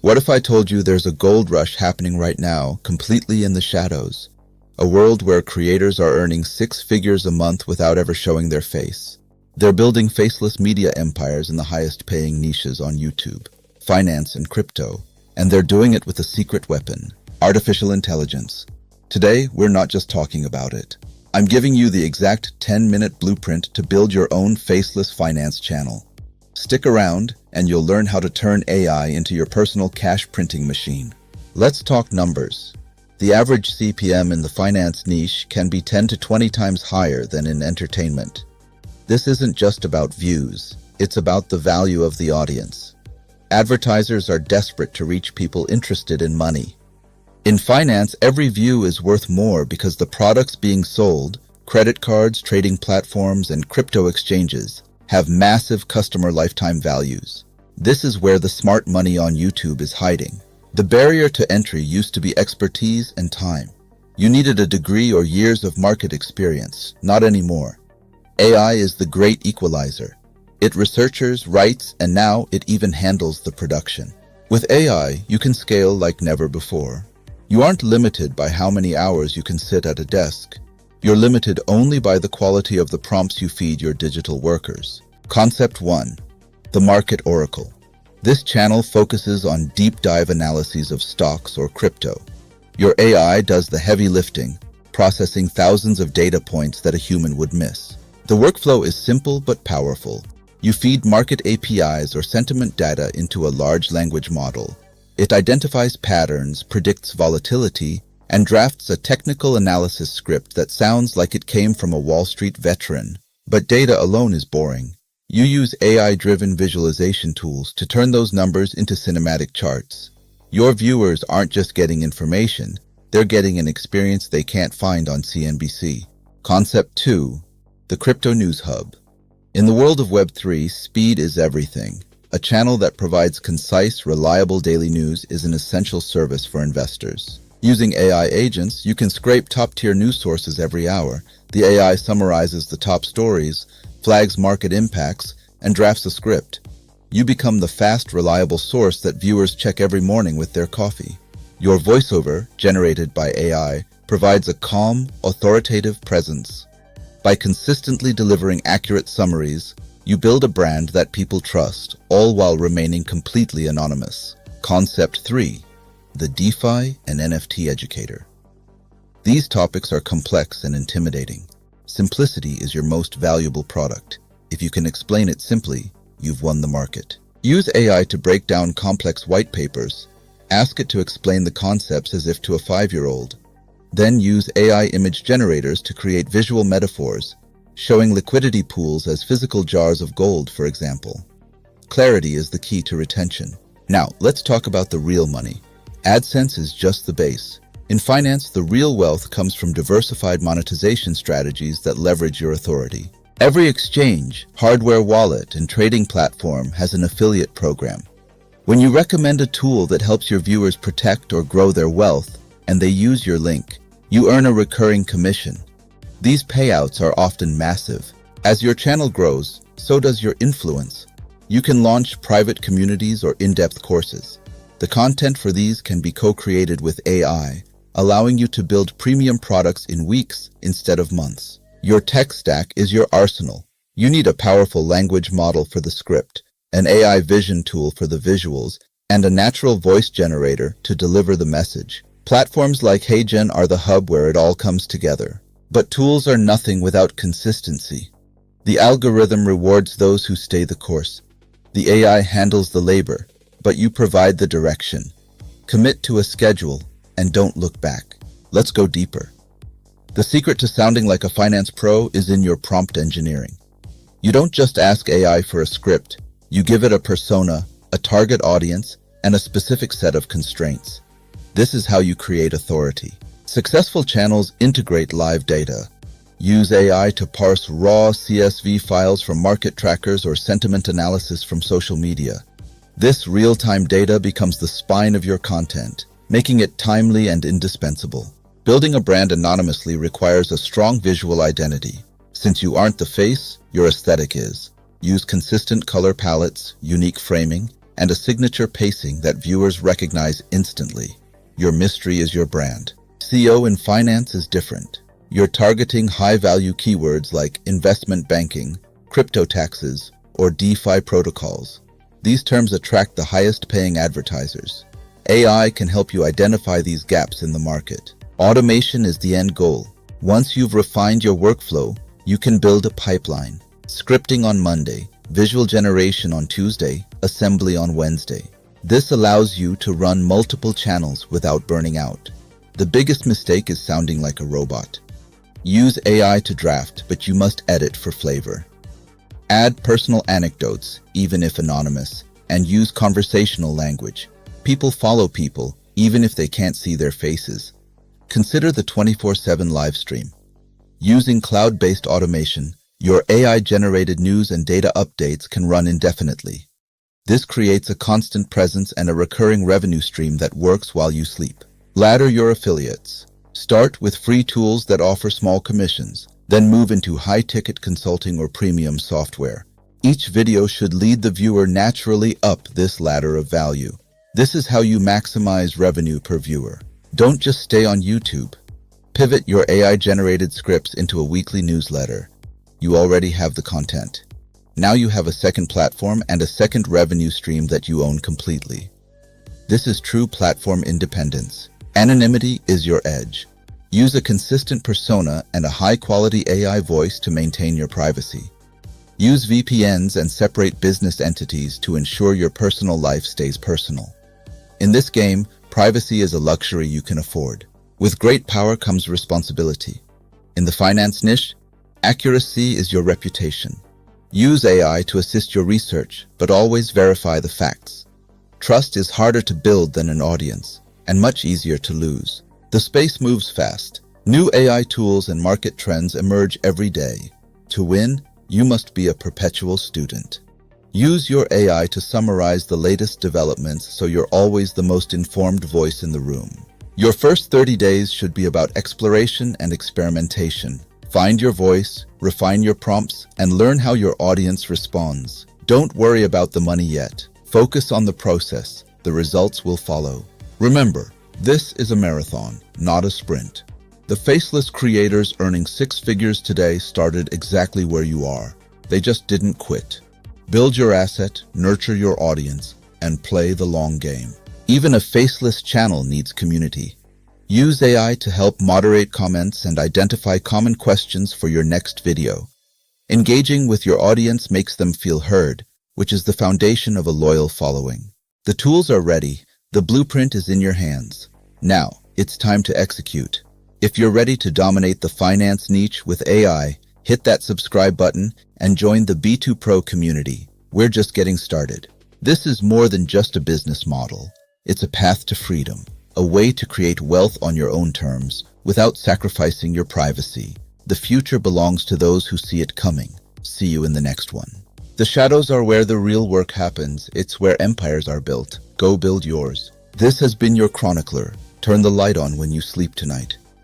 What if I told you there's a gold rush happening right now, completely in the shadows? A world where creators are earning 6 figures a month without ever showing their face. They're building faceless media empires in the highest paying niches on YouTube, finance and crypto, and they're doing it with a secret weapon, artificial intelligence. Today, we're not just talking about it. I'm giving you the exact 10-minute blueprint to build your own faceless finance channel. Stick around, and you'll learn how to turn AI into your personal cash printing machine. Let's talk numbers. The average CPM in the finance niche can be 10 to 20 times higher than in entertainment. This isn't just about views, it's about the value of the audience. Advertisers are desperate to reach people interested in money. In finance, every view is worth more because the products being sold, credit cards, trading platforms, and crypto exchanges, have massive customer lifetime values. This is where the smart money on YouTube is hiding. The barrier to entry used to be expertise and time. You needed a degree or years of market experience, not anymore. AI is the great equalizer. It researches, writes, and now it even handles the production. With AI, you can scale like never before. You aren't limited by how many hours you can sit at a desk. You're limited only by the quality of the prompts you feed your digital workers. Concept 1. The Market Oracle. This channel focuses on deep dive analyses of stocks or crypto. Your AI does the heavy lifting, processing thousands of data points that a human would miss. The workflow is simple but powerful. You feed market APIs or sentiment data into a large language model. It identifies patterns, predicts volatility, and drafts a technical analysis script that sounds like it came from a Wall Street veteran. But data alone is boring. You use AI-driven visualization tools to turn those numbers into cinematic charts. Your viewers aren't just getting information, they're getting an experience they can't find on CNBC. Concept 2. The Crypto News Hub. In the world of Web3, speed is everything. A channel that provides concise, reliable daily news is an essential service for investors. Using AI agents, you can scrape top-tier news sources every hour. The AI summarizes the top stories, flags market impacts, and drafts a script. You become the fast, reliable source that viewers check every morning with their coffee. Your voiceover, generated by AI, provides a calm, authoritative presence. By consistently delivering accurate summaries, you build a brand that people trust, all while remaining completely anonymous. Concept 3. The DeFi and NFT Educator. These topics are complex and intimidating. Simplicity is your most valuable product. If you can explain it simply, you've won the market. Use AI to break down complex white papers. Ask it to explain the concepts as if to a 5-year-old. Then use AI image generators to create visual metaphors, showing liquidity pools as physical jars of gold, for example. Clarity is the key to retention. Now, let's talk about the real money. AdSense is just the base. In finance, the real wealth comes from diversified monetization strategies that leverage your authority. Every exchange, hardware wallet, and trading platform has an affiliate program. When you recommend a tool that helps your viewers protect or grow their wealth, and they use your link, you earn a recurring commission. These payouts are often massive. As your channel grows, so does your influence. You can launch private communities or in-depth courses. The content for these can be co-created with AI, allowing you to build premium products in weeks instead of months. Your tech stack is your arsenal. You need a powerful language model for the script, an AI vision tool for the visuals, and a natural voice generator to deliver the message. Platforms like HeyGen are the hub where it all comes together. But tools are nothing without consistency. The algorithm rewards those who stay the course. The AI handles the labor, but you provide the direction. Commit to a schedule and don't look back. Let's go deeper. The secret to sounding like a finance pro is in your prompt engineering. You don't just ask AI for a script, you give it a persona, a target audience, and a specific set of constraints. This is how you create authority. Successful channels integrate live data. Use AI to parse raw CSV files from market trackers or sentiment analysis from social media. This real-time data becomes the spine of your content, making it timely and indispensable. Building a brand anonymously requires a strong visual identity. Since you aren't the face, your aesthetic is. Use consistent color palettes, unique framing, and a signature pacing that viewers recognize instantly. Your mystery is your brand. SEO in finance is different. You're targeting high-value keywords like investment banking, crypto taxes, or DeFi protocols. These terms attract the highest-paying advertisers. AI can help you identify these gaps in the market. Automation is the end goal. Once you've refined your workflow, you can build a pipeline. Scripting on Monday, visual generation on Tuesday, assembly on Wednesday. This allows you to run multiple channels without burning out. The biggest mistake is sounding like a robot. Use AI to draft, but you must edit for flavor. Add personal anecdotes, even if anonymous, and use conversational language. People follow people, even if they can't see their faces. Consider the 24/7 live stream. Using cloud-based automation, your AI-generated news and data updates can run indefinitely. This creates a constant presence and a recurring revenue stream that works while you sleep. Ladder your affiliates. Start with free tools that offer small commissions, then move into high-ticket consulting or premium software. Each video should lead the viewer naturally up this ladder of value. This is how you maximize revenue per viewer. Don't just stay on YouTube. Pivot your AI-generated scripts into a weekly newsletter. You already have the content. Now you have a second platform and a second revenue stream that you own completely. This is true platform independence. Anonymity is your edge. Use a consistent persona and a high-quality AI voice to maintain your privacy. Use VPNs and separate business entities to ensure your personal life stays personal. In this game, privacy is a luxury you can afford. With great power comes responsibility. In the finance niche, accuracy is your reputation. Use AI to assist your research, but always verify the facts. Trust is harder to build than an audience, and much easier to lose. The space moves fast. New AI tools and market trends emerge every day. To win, you must be a perpetual student. Use your AI to summarize the latest developments so you're always the most informed voice in the room. Your first 30 days should be about exploration and experimentation. Find your voice, refine your prompts, and learn how your audience responds. Don't worry about the money yet. Focus on the process. The results will follow. Remember, this is a marathon, not a sprint. The Faceless creators earning 6 figures today started exactly where you are. They just didn't quit. Build your asset, nurture your audience, and play the long game. Even a faceless channel needs community. Use AI to help moderate comments and identify common questions for your next video. Engaging with your audience makes them feel heard, which is the foundation of a loyal following. The tools are ready. The blueprint is in your hands. Now, it's time to execute. If you're ready to dominate the finance niche with AI, hit that subscribe button and join the B2 Pro community. We're just getting started. This is more than just a business model. It's a path to freedom, a way to create wealth on your own terms without sacrificing your privacy. The future belongs to those who see it coming. See you in the next one. The shadows are where the real work happens. It's where empires are built. Go build yours. This has been your chronicler. Turn the light on when you sleep tonight.